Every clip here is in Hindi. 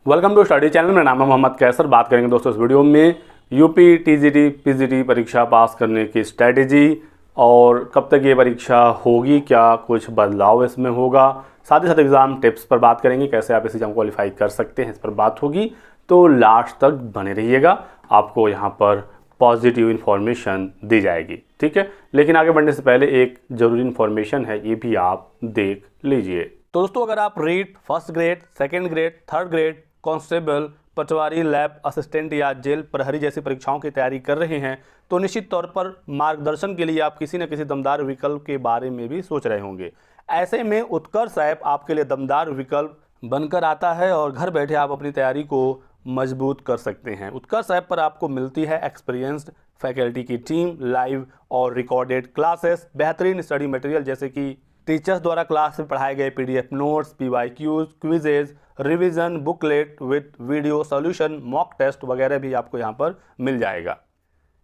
Welcome to study channel. मेरा नाम है मोहम्मद कैसर। बात करेंगे दोस्तों इस वीडियो में यूपी टीजीटी पीजीटी परीक्षा पास करने की स्ट्रेटेजी और कब तक ये परीक्षा होगी, क्या कुछ बदलाव इसमें होगा, साथ ही साथ एग्ज़ाम टिप्स पर बात करेंगे, कैसे आप इस एग्ज़ाम क्वालिफाई कर सकते हैं, इस पर बात होगी। तो लास्ट तक बने रहिएगा, आपको यहाँ पर पॉजिटिव इन्फॉर्मेशन दी जाएगी, ठीक है। लेकिन आगे बढ़ने से पहले एक ज़रूरी इन्फॉर्मेशन है, ये भी आप देख लीजिए। तो दोस्तों अगर आप REET first grade, second grade, third grade, constable, patwari, lab assistant या जेल प्रहरी जैसी परीक्षाओं की तैयारी कर रहे हैं तो निश्चित तौर पर मार्गदर्शन के लिए आप किसी न किसी दमदार विकल्प के बारे में भी सोच रहे होंगे। ऐसे में उत्कर्ष ऐप आपके लिए दमदार विकल्प बनकर आता है और घर बैठे आप अपनी तैयारी को मजबूत कर सकते हैं। उत्कर्ष ऐप पर आपको मिलती है एक्सपीरियंस्ड फैकल्टी की टीम, लाइव और रिकॉर्डेड क्लासेस, बेहतरीन स्टडी मटेरियल जैसे कि टीचर्स द्वारा क्लास में पढ़ाए गए PDF notes, PYQs, quizzes, revision booklet with video solution, mock test वगैरह भी आपको यहाँ पर मिल जाएगा।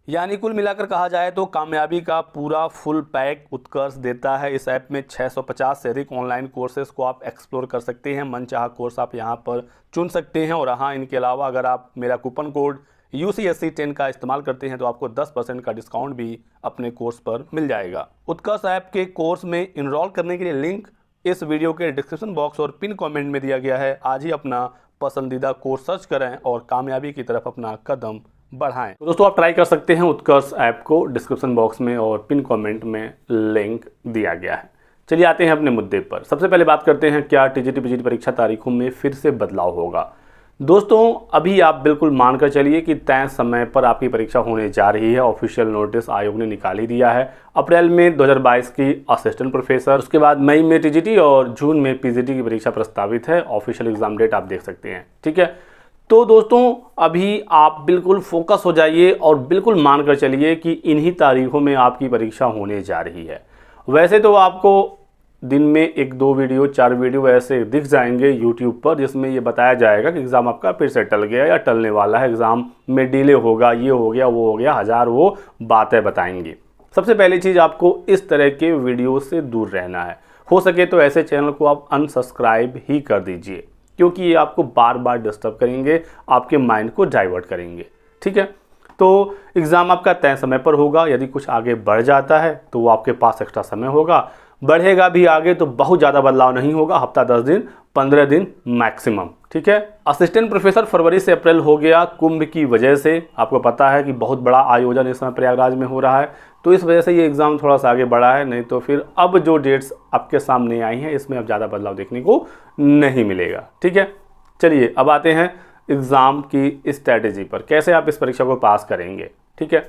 यानी कुल मिलाकर कहा जाए तो कामयाबी का पूरा फुल पैक उत्कर्ष देता है। इस ऐप में 650 से अधिक ऑनलाइन कोर्सेज को आप एक्सप्लोर कर सकते हैं। मनचाहा कोर्स आप यहाँ पर चुन सकते हैं। और हाँ, इनके अलावा अगर आप मेरा कूपन कोड UCSC10 का इस्तेमाल करते हैं तो आपको 10% का डिस्काउंट भी अपने कोर्स पर मिल जाएगा। उत्कर्ष ऐप के कोर्स में इनरोल करने के लिए लिंक इस वीडियो के डिस्क्रिप्शन बॉक्स और पिन कमेंट में दिया गया है। आज ही अपना पसंदीदा कोर्स सर्च करें और कामयाबी की तरफ अपना कदम बढ़ाएं। तो दोस्तों आप ट्राई कर सकते हैं उत्कर्ष ऐप को, डिस्क्रिप्शन बॉक्स में और पिन कमेंट में लिंक दिया गया है। चलिए आते हैं अपने मुद्दे पर। सबसे पहले बात करते हैं क्या टीजीटी पीजीटी परीक्षा तारीखों में फिर से बदलाव होगा। दोस्तों अभी आप बिल्कुल मानकर चलिए कि तय समय पर आपकी परीक्षा होने जा रही है। ऑफिशियल नोटिस आयोग ने निकाल ही दिया है। अप्रैल में 2022 की असिस्टेंट प्रोफेसर, उसके बाद मई में टीजीटी और जून में पीजीटी की परीक्षा प्रस्तावित है। ऑफिशियल एग्जाम डेट आप देख सकते हैं, ठीक है। तो दोस्तों अभी आप बिल्कुल फोकस हो जाइए और बिल्कुल मानकर चलिए कि इन्हीं तारीखों में आपकी परीक्षा होने जा रही है। वैसे तो आपको दिन में 1-2 वीडियो 4 वीडियो ऐसे दिख जाएंगे यूट्यूब पर जिसमें ये बताया जाएगा कि एग्ज़ाम आपका फिर से टल गया या टलने वाला है, एग्ज़ाम में डिले होगा, ये हो गया वो हो गया, हज़ार वो बातें बताएंगी। सबसे पहली चीज़ आपको इस तरह के वीडियो से दूर रहना है। हो सके तो ऐसे चैनल को आप अनसब्सक्राइब ही कर दीजिए, क्योंकि ये आपको बार बार डिस्टर्ब करेंगे, आपके माइंड को डाइवर्ट करेंगे, ठीक है। तो एग्ज़ाम आपका तय समय पर होगा। यदि कुछ आगे बढ़ जाता है तो वो आपके पास एक्स्ट्रा समय होगा, बढ़ेगा भी आगे तो बहुत ज़्यादा बदलाव नहीं होगा, हफ्ता 10 दिन 15 दिन मैक्सिमम, ठीक है। असिस्टेंट प्रोफेसर फरवरी से अप्रैल हो गया कुंभ की वजह से। आपको पता है कि बहुत बड़ा आयोजन इस समय प्रयागराज में हो रहा है, तो इस वजह से ये एग्ज़ाम थोड़ा सा आगे बढ़ा है। नहीं तो फिर अब जो डेट्स आपके सामने आई हैं इसमें अब ज़्यादा बदलाव देखने को नहीं मिलेगा, ठीक है। चलिए अब आते हैं एग्ज़ाम की स्ट्रैटेजी पर, कैसे आप इस परीक्षा को पास करेंगे, ठीक है।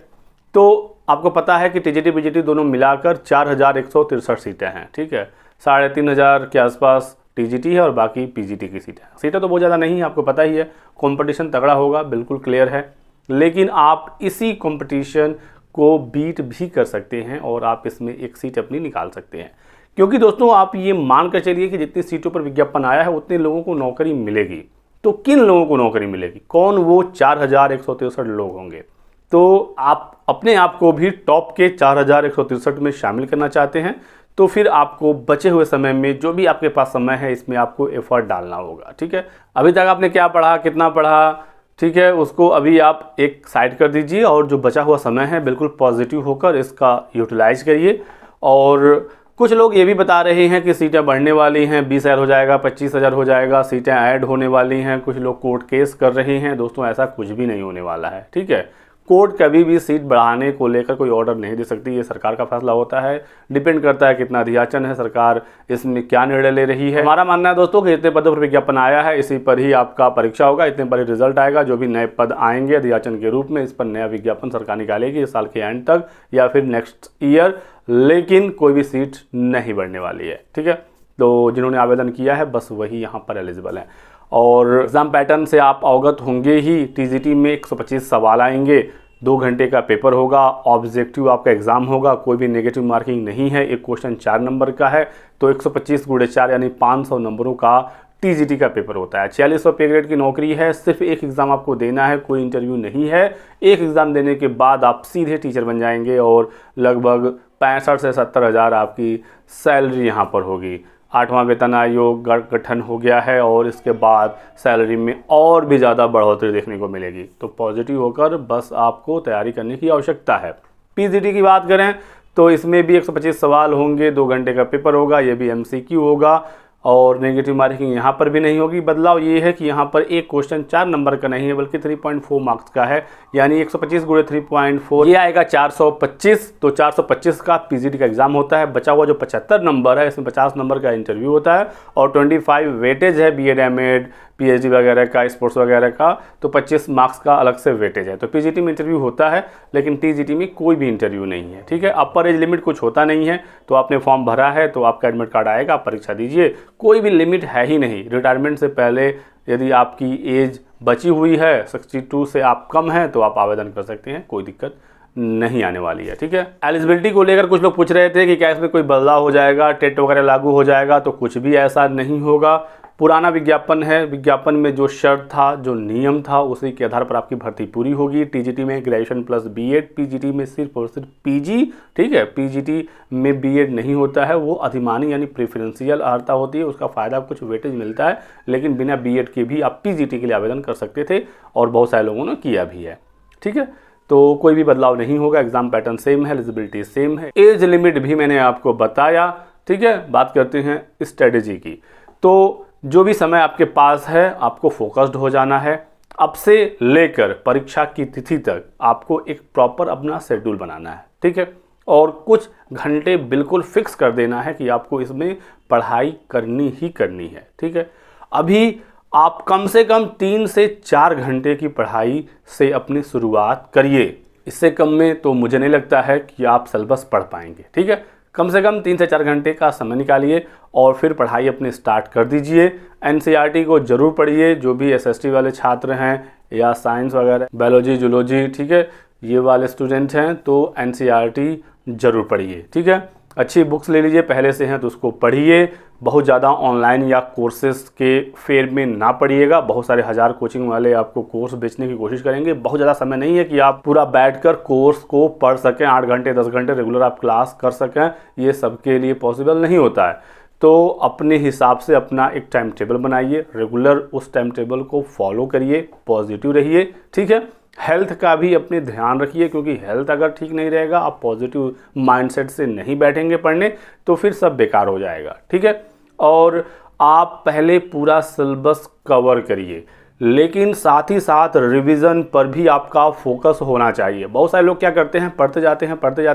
तो आपको पता है कि टीजीटी पीजीटी दोनों मिलाकर 4163 सीटें हैं, ठीक है। 3500 के आसपास टीजीटी है और बाकी पीजीटी की सीटें हैं। सीटें तो बहुत ज़्यादा नहीं है, आपको पता ही है। कंपटीशन तगड़ा होगा, बिल्कुल क्लियर है। लेकिन आप इसी कंपटीशन को बीट भी कर सकते हैं और आप इसमें एक सीट अपनी निकाल सकते हैं। क्योंकि दोस्तों आप ये मान कर चलिए कि जितनी सीटों पर विज्ञापन आया है उतने लोगों को नौकरी मिलेगी। तो किन लोगों को नौकरी मिलेगी, कौन वो 4163 लोग होंगे। तो आप अपने आप को भी टॉप के 4163 में शामिल करना चाहते हैं तो फिर आपको बचे हुए समय में जो भी आपके पास समय है इसमें आपको एफर्ट डालना होगा, ठीक है। अभी तक आपने क्या पढ़ा, कितना पढ़ा, ठीक है, उसको अभी आप एक साइड कर दीजिए और जो बचा हुआ समय है बिल्कुल पॉजिटिव होकर इसका यूटिलाइज करिए। और कुछ लोग ये भी बता रहे हैं कि सीटें बढ़ने वाली हैं, 20,000 हो जाएगा, 25,000 हो जाएगा, सीटें ऐड होने वाली हैं। कुछ लोग कोर्ट केस कर रहे हैं। दोस्तों ऐसा कुछ भी नहीं होने वाला है, ठीक है। कोर्ट कभी भी सीट बढ़ाने को लेकर कोई ऑर्डर नहीं दे सकती, ये सरकार का फैसला होता है। डिपेंड करता है कितना अधियाचन है, सरकार इसमें क्या निर्णय ले रही है। हमारा मानना है दोस्तों कि जितने पदों पर विज्ञापन आया है इसी पर ही आपका परीक्षा होगा, इतने पर ही रिजल्ट आएगा। जो भी नए पद आएंगे अधियाचन के रूप में, इस पर नया विज्ञापन सरकार निकालेगी इस साल के एंड तक या फिर नेक्स्ट ईयर। लेकिन कोई भी सीट नहीं बढ़ने वाली है, ठीक है। तो जिन्होंने आवेदन किया है बस वही यहाँ पर एलिजिबल है। और एग्ज़ाम पैटर्न से आप अवगत होंगे ही। टीजीटी में 125 सवाल आएंगे, 2 घंटे का पेपर होगा, ऑब्जेक्टिव आपका एग्ज़ाम होगा, कोई भी नेगेटिव मार्किंग नहीं है। एक क्वेश्चन 4 नंबर का है तो 125 × 4 यानी 500 नंबरों का टीजीटी का पेपर होता है। 4600 पे ग्रेड की नौकरी है। सिर्फ एक एग्ज़ाम आपको देना है, कोई इंटरव्यू नहीं है। एक एग्ज़ाम देने के बाद आप सीधे टीचर बन जाएंगे और लगभग 65 से 70 हज़ार आपकी सैलरी यहाँ पर होगी। 8वां वेतन आयोग गठन हो गया है और इसके बाद सैलरी में और भी ज़्यादा बढ़ोतरी देखने को मिलेगी। तो पॉजिटिव होकर बस आपको तैयारी करने की आवश्यकता है। पीजीटी की बात करें तो इसमें भी 125 सवाल होंगे, 2 घंटे का पेपर होगा, ये भी एमसीक्यू होगा और नेगेटिव मार्किंग यहाँ पर भी नहीं होगी। बदलाव ये है कि यहाँ पर एक क्वेश्चन 4 नंबर का नहीं है बल्कि 3.4 मार्क्स का है, यानी 125 गुणे 3.4 ये आएगा 425। तो 425 का पीजीटी का एग्जाम होता है। बचा हुआ जो 75 नंबर है इसमें 50 नंबर का इंटरव्यू होता है और 25 वेटेज है बीएड एमएड पीएचडी वगैरह का, स्पोर्ट्स वगैरह का, तो 25 मार्क्स का अलग से वेटेज है। तो पीजीटी में इंटरव्यू होता है लेकिन टीजीटी में कोई भी इंटरव्यू नहीं है, ठीक है। अपर एज लिमिट कुछ होता नहीं है, तो आपने फॉर्म भरा है तो आपका एडमिट कार्ड आएगा, आप परीक्षा दीजिए, कोई भी लिमिट है ही नहीं। रिटायरमेंट से पहले यदि आपकी एज बची हुई है 62 से आप कम हैं तो आप आवेदन कर सकते हैं, कोई दिक्कत नहीं आने वाली है, ठीक है। एलिजिबिलिटी को लेकर कुछ लोग पूछ रहे थे कि क्या इसमें कोई बदलाव हो जाएगा, टेट वगैरह लागू हो जाएगा, तो कुछ भी ऐसा नहीं होगा। पुराना विज्ञापन है, विज्ञापन में जो शर्त था, जो नियम था, उसी के आधार पर आपकी भर्ती पूरी होगी। टीजीटी में ग्रेजुएशन प्लस बीएड, पीजीटी में सिर्फ और सिर्फ पीजी, ठीक है। पीजीटी में बीएड नहीं होता है, वो अधिमानी यानी प्रेफरेंशियल अर्हता होती है, उसका फ़ायदा कुछ वेटेज मिलता है, लेकिन बिना बीएड के भी आप पीजीटी के लिए आवेदन कर सकते थे और बहुत सारे लोगों ने किया भी है, ठीक है। तो कोई भी बदलाव नहीं होगा, एग्जाम पैटर्न सेम है, एलिजिबिलिटी सेम है, एज लिमिट भी मैंने आपको बताया, ठीक है। बात करते हैं स्ट्रेटेजी की। तो जो भी समय आपके पास है आपको फोकस्ड हो जाना है। अब से लेकर परीक्षा की तिथि तक आपको एक प्रॉपर अपना शेड्यूल बनाना है, ठीक है। और कुछ घंटे बिल्कुल फिक्स कर देना है कि आपको इसमें पढ़ाई करनी ही करनी है, ठीक है। अभी आप कम से कम 3 से 4 घंटे की पढ़ाई से अपनी शुरुआत करिए। इससे कम में तो मुझे नहीं लगता है कि आप सिलेबस पढ़ पाएंगे, ठीक है। कम से कम 3 से 4 घंटे का समय निकालिए और फिर पढ़ाई अपनी स्टार्ट कर दीजिए। एनसीईआरटी को ज़रूर पढ़िए, जो भी एसएसटी वाले छात्र हैं या साइंस वगैरह, बायोलॉजी, जूलॉजी, ठीक है, ये वाले स्टूडेंट हैं तो एनसीईआरटी ज़रूर पढ़िए, ठीक है। अच्छी बुक्स ले लीजिए, पहले से हैं तो उसको पढ़िए। बहुत ज़्यादा ऑनलाइन या कोर्सेज के फेर में ना पढ़िएगा, बहुत सारे हज़ार कोचिंग वाले आपको कोर्स बेचने की कोशिश करेंगे। बहुत ज़्यादा समय नहीं है कि आप पूरा बैठकर कोर्स को पढ़ सकें, 8 घंटे 10 घंटे रेगुलर आप क्लास कर सकें, ये सबके लिए पॉसिबल नहीं होता है। तो अपने हिसाब से अपना एक टाइम टेबल बनाइए, रेगुलर उस टाइम टेबल को फॉलो करिए, पॉजिटिव रहिए, ठीक है। हेल्थ का भी अपने ध्यान रखिए, क्योंकि हेल्थ अगर ठीक नहीं रहेगा, आप पॉजिटिव माइंडसेट से नहीं बैठेंगे पढ़ने तो फिर सब बेकार हो जाएगा, ठीक है। और आप पहले पूरा सिलेबस कवर करिए, लेकिन साथ ही साथ रिवीजन पर भी आपका फोकस होना चाहिए। बहुत सारे लोग क्या करते हैं, पढ़ते जाते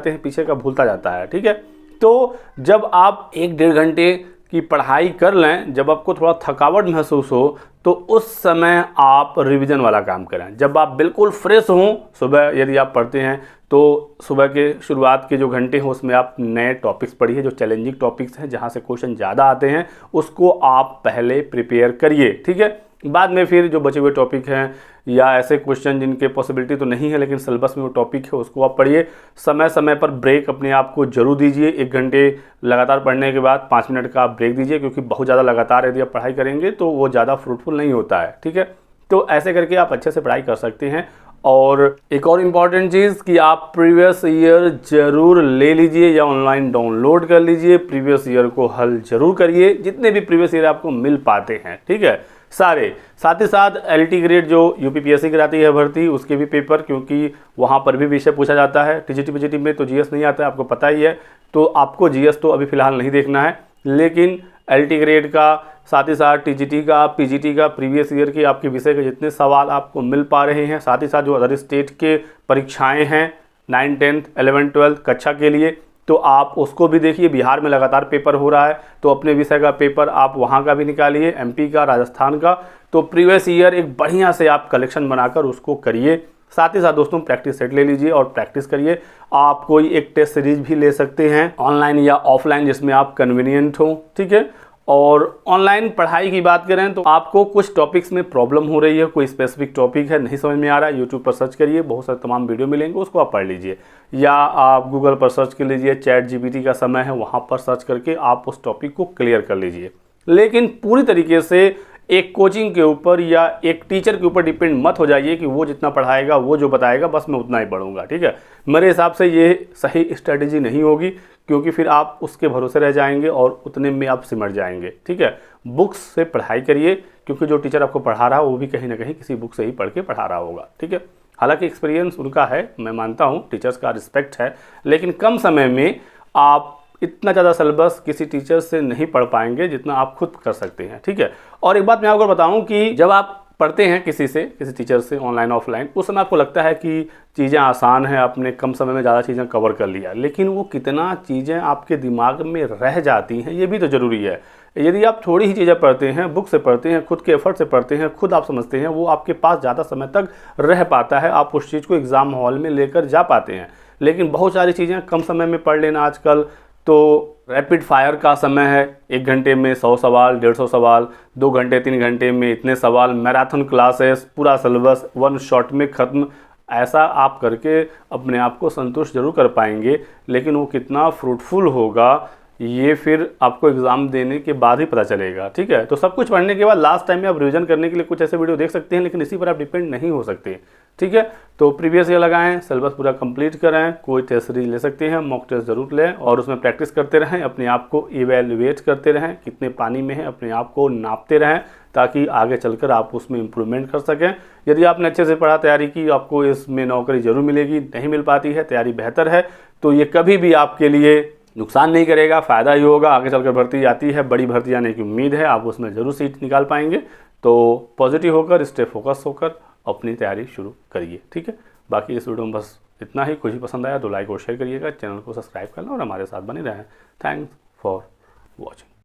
हैं, पीछे का भूलता जाता है, ठीक है। तो जब आप 1-1.5 घंटे की पढ़ाई कर लें, जब आपको थोड़ा थकावट महसूस हो, तो उस समय आप रिवीजन वाला काम करें। जब आप बिल्कुल फ्रेश हों, सुबह यदि आप पढ़ते हैं तो सुबह के शुरुआत के जो घंटे हैं उसमें आप नए टॉपिक्स पढ़िए, जो चैलेंजिंग टॉपिक्स हैं, जहां से क्वेश्चन ज़्यादा आते हैं, उसको आप पहले प्रिपेयर करिए, ठीक है। बाद में फिर जो बचे हुए टॉपिक हैं या ऐसे क्वेश्चन जिनके पॉसिबिलिटी तो नहीं है लेकिन सिलेबस में वो टॉपिक है, उसको आप पढ़िए। समय समय पर ब्रेक अपने आप को जरूर दीजिए। 1 घंटे लगातार पढ़ने के बाद 5 मिनट का आप ब्रेक दीजिए, क्योंकि बहुत ज़्यादा लगातार यदि आप पढ़ाई करेंगे तो वो ज़्यादा फ्रूटफुल नहीं होता है, ठीक है। तो ऐसे करके आप अच्छे से पढ़ाई कर सकते हैं। और एक और इम्पॉर्टेंट चीज़ कि आप प्रीवियस ईयर ज़रूर ले लीजिए या ऑनलाइन डाउनलोड कर लीजिए, प्रीवियस ईयर को हल ज़रूर करिए, जितने भी प्रीवियस ईयर आपको मिल पाते हैं, ठीक है, सारे। साथ ही साथ एलटी ग्रेड जो यूपीपीएससी कराती है भर्ती, उसके भी पेपर, क्योंकि वहाँ पर भी विषय पूछा जाता है। टीजीटी पीजीटी में तो जीएस नहीं आता है, आपको पता ही है, तो आपको जीएस तो अभी फ़िलहाल नहीं देखना है, लेकिन एलटी ग्रेड का, साथ ही साथ टीजीटी का, पीजीटी का, प्रीवियस ईयर के आपके विषय के जितने सवाल आपको मिल पा रहे हैं, साथ ही साथ जो अदर स्टेट के परीक्षाएँ हैं 9th 10th 11th 12th कक्षा के लिए, तो आप उसको भी देखिए। बिहार में लगातार पेपर हो रहा है, तो अपने विषय का पेपर आप वहाँ का भी निकालिए, एमपी का, राजस्थान का। तो प्रीवियस ईयर एक बढ़िया से आप कलेक्शन बनाकर उसको करिए। साथ ही साथ दोस्तों प्रैक्टिस सेट ले लीजिए और प्रैक्टिस करिए। आप कोई एक टेस्ट सीरीज भी ले सकते हैं, ऑनलाइन या ऑफलाइन, जिसमें आप कन्वीनियंट हो, ठीक है। और ऑनलाइन पढ़ाई की बात करें तो आपको कुछ टॉपिक्स में प्रॉब्लम हो रही है, कोई स्पेसिफिक टॉपिक है नहीं समझ में आ रहा है, यूट्यूब पर सर्च करिए, बहुत सारे तमाम वीडियो मिलेंगे, उसको आप पढ़ लीजिए। या आप गूगल पर सर्च कर लीजिए, चैट जीपीटी का समय है, वहाँ पर सर्च करके आप उस टॉपिक को क्लियर कर लीजिए। लेकिन पूरी तरीके से एक कोचिंग के ऊपर या एक टीचर के ऊपर डिपेंड मत हो जाइए कि वो जितना पढ़ाएगा, वो जो बताएगा बस मैं उतना ही पढ़ूंगा। ठीक है, मेरे हिसाब से ये सही स्ट्रेटेजी नहीं होगी, क्योंकि फिर आप उसके भरोसे रह जाएंगे और उतने में आप सिमट जाएंगे। ठीक है, बुक्स से पढ़ाई करिए, क्योंकि जो टीचर आपको पढ़ा रहा है वो भी कहीं ना कहीं किसी बुक से ही पढ़ के पढ़ा रहा होगा। ठीक है, हालांकि एक्सपीरियंस उनका है, मैं मानता हूँ, टीचर्स का रिस्पेक्ट है, लेकिन कम समय में आप इतना ज़्यादा सिलेबस किसी टीचर से नहीं पढ़ पाएंगे जितना आप खुद कर सकते हैं। ठीक है, और एक बात मैं आपको बताऊं कि जब आप पढ़ते हैं किसी टीचर से, ऑनलाइन ऑफलाइन, उस समय आपको लगता है कि चीज़ें आसान हैं, आपने कम समय में ज़्यादा चीज़ें कवर कर लिया, लेकिन वो कितना चीज़ें आपके दिमाग में रह जाती हैं ये भी तो ज़रूरी है। यदि आप थोड़ी ही चीज़ें पढ़ते हैं, बुक से पढ़ते हैं, खुद के एफर्ट से पढ़ते हैं, खुद आप समझते हैं, वो आपके पास ज़्यादा समय तक रह पाता है, आप उस चीज़ को एग्ज़ाम हॉल में लेकर जा पाते हैं। लेकिन बहुत सारी चीज़ें कम समय में पढ़ लेना, आजकल तो रैपिड फायर का समय है, 1 घंटे में 100 सवाल, 150 सवाल, 2 घंटे 3 घंटे में इतने सवाल, मैराथन क्लासेस, पूरा सिलेबस 1 शॉट में ख़त्म। ऐसा आप करके अपने आप को संतुष्ट जरूर कर पाएंगे, लेकिन वो कितना फ्रूटफुल होगा ये फिर आपको एग्ज़ाम देने के बाद ही पता चलेगा। ठीक है, तो सब कुछ पढ़ने के बाद लास्ट टाइम में आप रिवीजन करने के लिए कुछ ऐसे वीडियो देख सकते हैं, लेकिन इसी पर आप डिपेंड नहीं हो सकते। ठीक है, तो प्रीवियस ईयर लगाएं, सिलेबस पूरा कंप्लीट करें, कोई टेस्ट सीरीज ले सकते हैं, मॉक टेस्ट जरूर लें और उसमें प्रैक्टिस करते रहें, अपने आप को इवेलुएट करते रहें, कितने पानी में हैं अपने आप को नापते रहें, ताकि आगे चलकर आप उसमें इम्प्रूवमेंट कर सकें। यदि आपने अच्छे से पढ़ा, तैयारी की, आपको इसमें नौकरी जरूर मिलेगी। नहीं मिल पाती है, तैयारी बेहतर है, तो ये कभी भी आपके लिए नुकसान नहीं करेगा, फ़ायदा ही होगा। आगे चलकर भर्ती आती है, बड़ी भर्ती आने की उम्मीद है, आप उसमें ज़रूर सीट निकाल पाएंगे। तो पॉजिटिव होकर, स्टे फोकस होकर अपनी तैयारी शुरू करिए। ठीक है, बाकी इस वीडियो में बस इतना ही। कुछ भी पसंद आया तो लाइक और शेयर करिएगा, चैनल को सब्सक्राइब करना और हमारे साथ बने रहें। Thanks for watching.